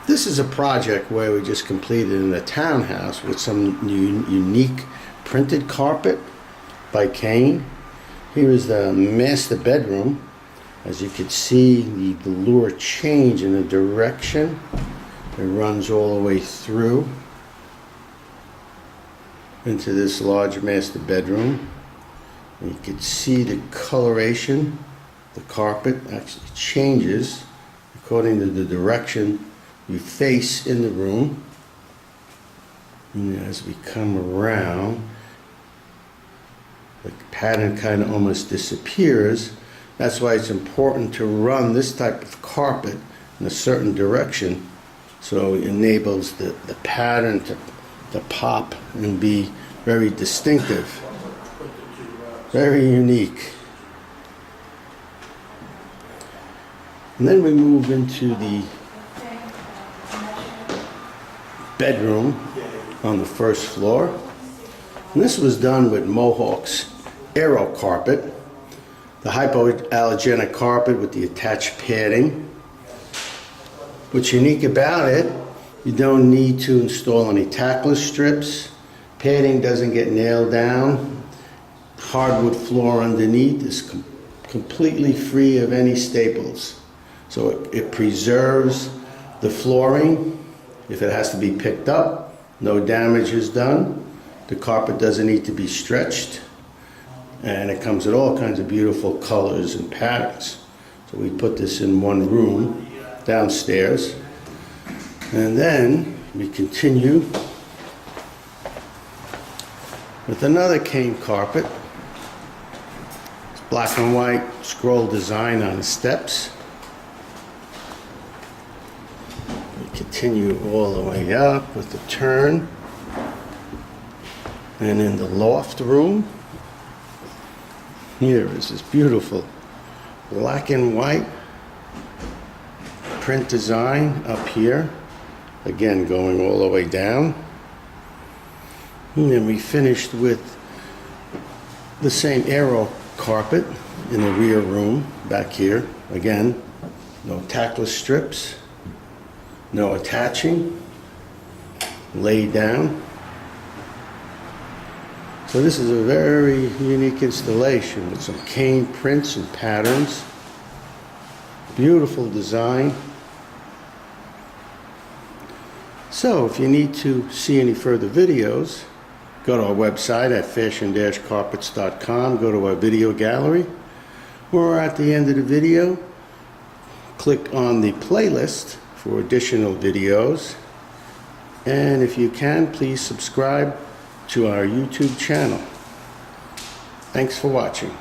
This is a project where we just completed in a townhouse with some unique printed carpet by Kane. Here is the master bedroom. As you can see, the velour change in the direction. It runs all the way through into this large master bedroom. And you can see the coloration. The carpet actually changes according to the direction you face in the room. And as we come around, the pattern kind of almost disappears. That's why it's important to run this type of carpet in a certain direction, so it enables the pattern to pop and be very distinctive, very unique. And then we move into the bedroom on the first floor. And this was done with Mohawk Airo carpet, the hypoallergenic carpet with the attached padding. What's unique about it, you don't need to install any tackless strips. Padding doesn't get nailed down. Hardwood floor underneath is completely free of any staples. So it preserves the flooring. If it has to be picked up, no damage is done. The carpet doesn't need to be stretched. And it comes in all kinds of beautiful colors and patterns. So we put this in one room downstairs. And then we continue with another Kane carpet. It's black and white scroll design on the steps. Continue all the way up with the turn, and in the loft room here is this beautiful black and white print design up here, again going all the way down. And then we finished with the same Airo carpet in the rear room back here, again no tackless strips, no attaching, laid down. So this is a very unique installation with some Kane prints and patterns. Beautiful design. So if you need to see any further videos, go to our website at fashion-carpets.com, go to our video gallery, or at the end of the video, click on the playlist for additional videos. And if you can, please subscribe to our YouTube channel. Thanks for watching.